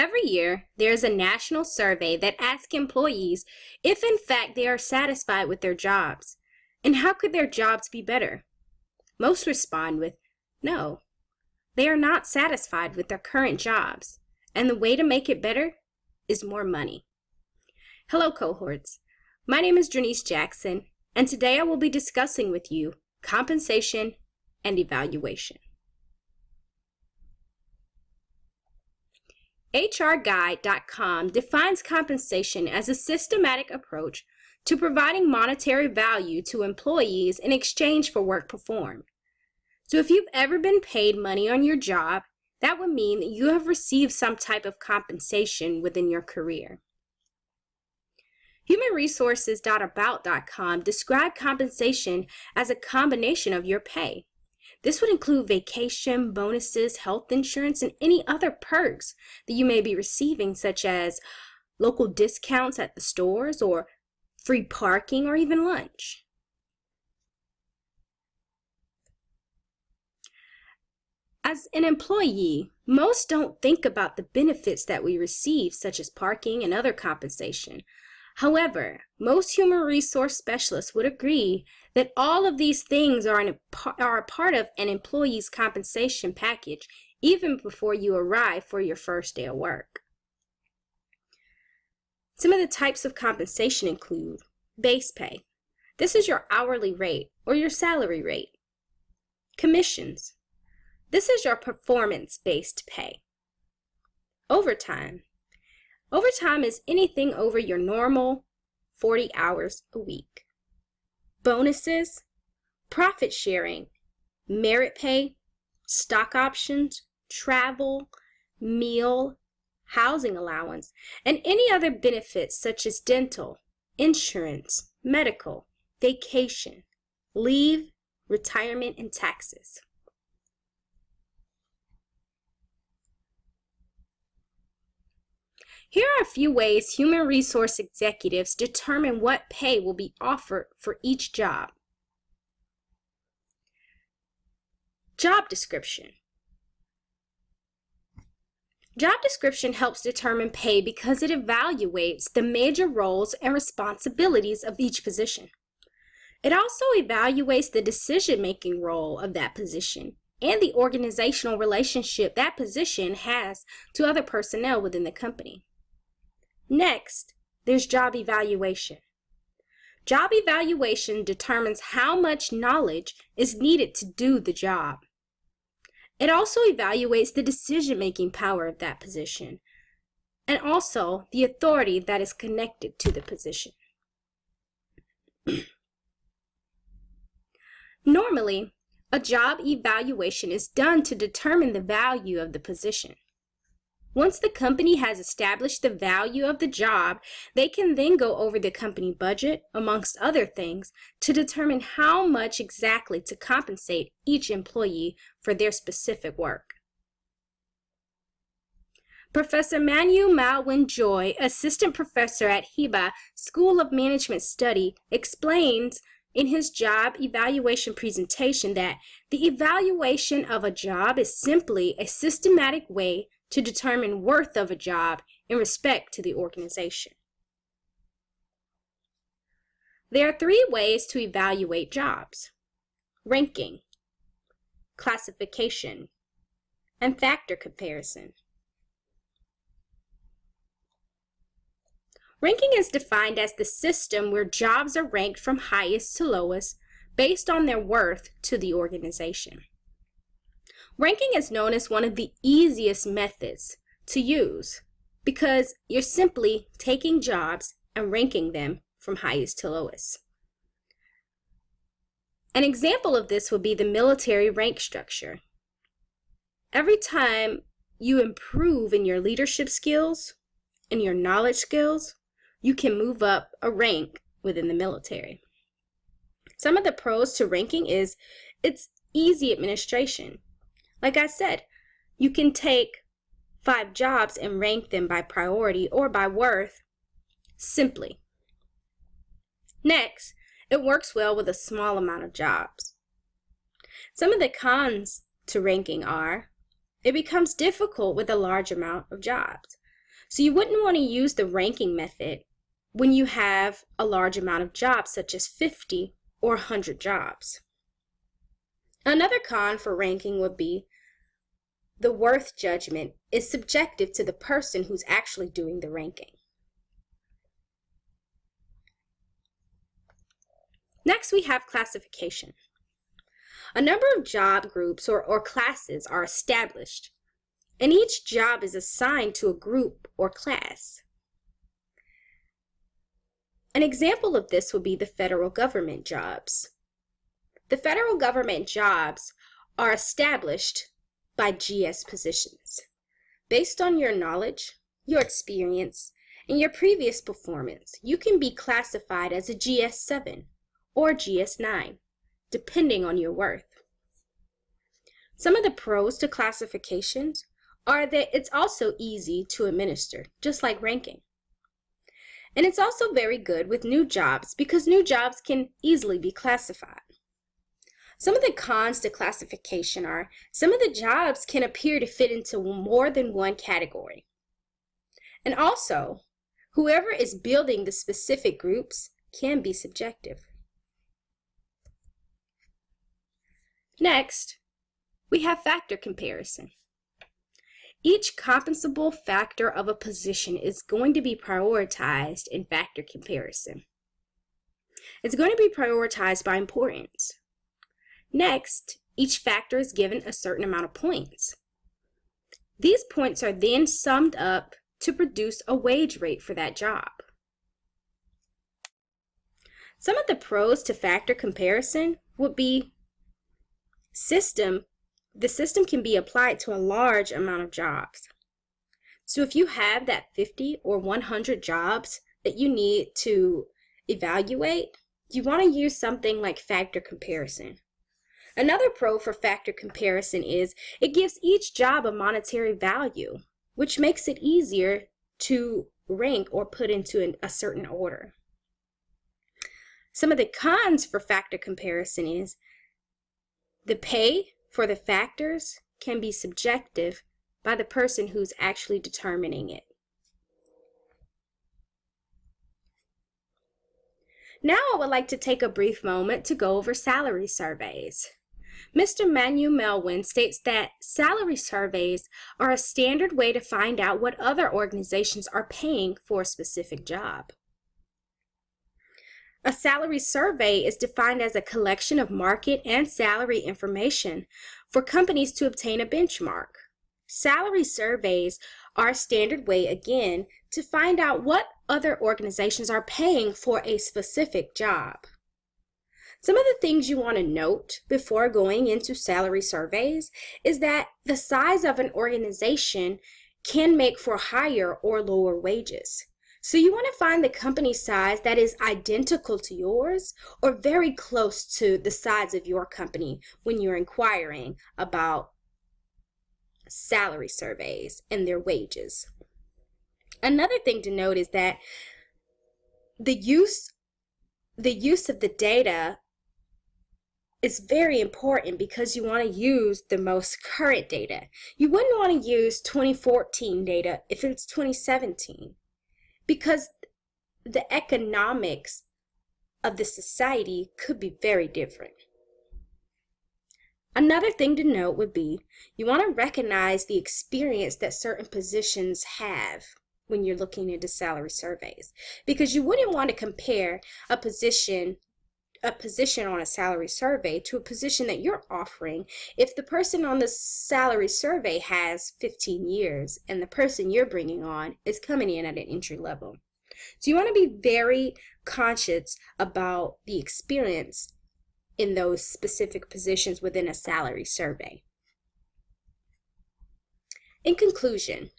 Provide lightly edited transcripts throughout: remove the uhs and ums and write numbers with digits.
Every year, there is a national survey that asks employees if in fact they are satisfied with their jobs and how could their jobs be better. Most respond with no. They are not satisfied with their current jobs, and the way to make it better is more money. Hello, cohorts. My name is Janice Jackson, and today I will be discussing with you compensation and evaluation. HRGuide.com defines compensation as a systematic approach to providing monetary value to employees in exchange for work performed. So if you've ever been paid money on your job, that would mean that you have received some type of compensation within your career. HumanResources.about.com describe compensation as a combination of your pay. This would include vacation, bonuses, health insurance, and any other perks that you may be receiving, such as local discounts at the stores or free parking or even lunch. As an employee, most don't think about the benefits that we receive, such as parking and other compensation. However, most human resource specialists would agree that all of these things are a part of an employee's compensation package even before you arrive for your first day of work. Some of the types of compensation include base pay. This is your hourly rate or your salary rate. Commissions. This is your performance-based pay. Overtime. Overtime is anything over your normal 40 hours a week. Bonuses, profit sharing, merit pay, stock options, travel, meal, housing allowance, and any other benefits such as dental, insurance, medical, vacation, leave, retirement, and taxes. Here are a few ways human resource executives determine what pay will be offered for each job. Job description. Job description helps determine pay because it evaluates the major roles and responsibilities of each position. It also evaluates the decision-making role of that position and the organizational relationship that position has to other personnel within the company. Next, there's job evaluation. Job evaluation determines how much knowledge is needed to do the job. It also evaluates the decision-making power of that position and also the authority that is connected to the position. Normally, a job evaluation is done to determine the value of the position. Once the company has established the value of the job, they can then go over the company budget, amongst other things, to determine how much exactly to compensate each employee for their specific work. Professor Manu Malwin Joy, assistant professor at Heba School of Management Study, explains in his job evaluation presentation that the evaluation of a job is simply a systematic way to determine worth of a job in respect to the organization. There are 3 ways to evaluate jobs: ranking, classification, and factor comparison. Ranking is defined as the system where jobs are ranked from highest to lowest based on their worth to the organization. Ranking is known as one of the easiest methods to use because you're simply taking jobs and ranking them from highest to lowest. An example of this would be the military rank structure. Every time you improve in your leadership skills and your knowledge skills, you can move up a rank within the military. Some of the pros to ranking is it's easy administration. Like I said, you can take 5 jobs and rank them by priority or by worth simply. Next, it works well with a small amount of jobs. Some of the cons to ranking are, it becomes difficult with a large amount of jobs. So you wouldn't want to use the ranking method when you have a large amount of jobs, such as 50 or 100 jobs. Another con for ranking would be the worth judgment is subjective to the person who's actually doing the ranking. Next, we have classification. A number of job groups or classes are established, and each job is assigned to a group or class. An example of this would be the federal government jobs. The federal government jobs are established by GS positions. Based on your knowledge, your experience, and your previous performance, you can be classified as a GS7 or GS9, depending on your worth. Some of the pros to classifications are that it's also easy to administer, just like ranking. And it's also very good with new jobs because new jobs can easily be classified. Some of the cons to classification are some of the jobs can appear to fit into more than one category. And also, whoever is building the specific groups can be subjective. Next, we have factor comparison. Each compensable factor of a position is going to be prioritized in factor comparison. It's going to be prioritized by importance. Next, each factor is given a certain amount of points. These points are then summed up to produce a wage rate for that job. Some of the pros to factor comparison would be the system can be applied to a large amount of jobs. So if you have that 50 or 100 jobs that you need to evaluate, you want to use something like factor comparison. Another pro for factor comparison is it gives each job a monetary value, which makes it easier to rank or put into a certain order. Some of the cons for factor comparison is the pay for the factors can be subjective by the person who's actually determining it. Now I would like to take a brief moment to go over salary surveys. Mr. Manu Melwin states that salary surveys are a standard way to find out what other organizations are paying for a specific job. A salary survey is defined as a collection of market and salary information for companies to obtain a benchmark. Salary surveys are a standard way, again, to find out what other organizations are paying for a specific job. Some of the things you want to note before going into salary surveys is that the size of an organization can make for higher or lower wages. So you want to find the company size that is identical to yours or very close to the size of your company when you're inquiring about salary surveys and their wages. Another thing to note is that the use of the data is very important because you want to use the most current data. You wouldn't want to use 2014 data if it's 2017. Because the economics of the society could be very different. Another thing to note would be you want to recognize the experience that certain positions have when you're looking into salary surveys, because you wouldn't want to compare a position on a salary survey to a position that you're offering if the person on the salary survey has 15 years and the person you're bringing on is coming in at an entry level. So you want to be very conscious about the experience in those specific positions within a salary survey. In conclusion,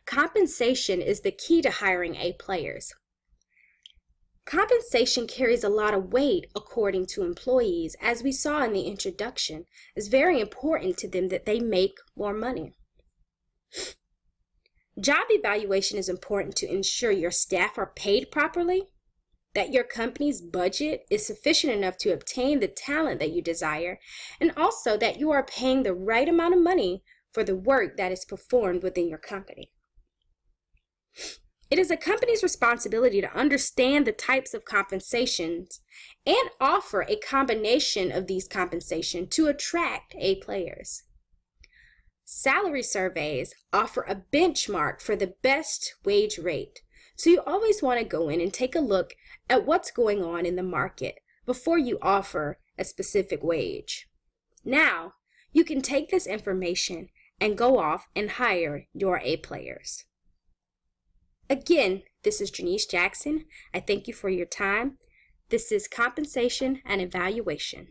compensation is the key to hiring A players. Compensation carries a lot of weight according to employees, as we saw in the introduction. It's very important to them that they make more money. Job evaluation is important to ensure your staff are paid properly, that your company's budget is sufficient enough to obtain the talent that you desire, and also that you are paying the right amount of money for the work that is performed within your company. It is a company's responsibility to understand the types of compensations and offer a combination of these compensation to attract A players. Salary surveys offer a benchmark for the best wage rate, so you always want to go in and take a look at what's going on in the market before you offer a specific wage. Now, you can take this information and go off and hire your A players. Again, this is Janice Jackson. I thank you for your time. This is Compensation and Evaluation.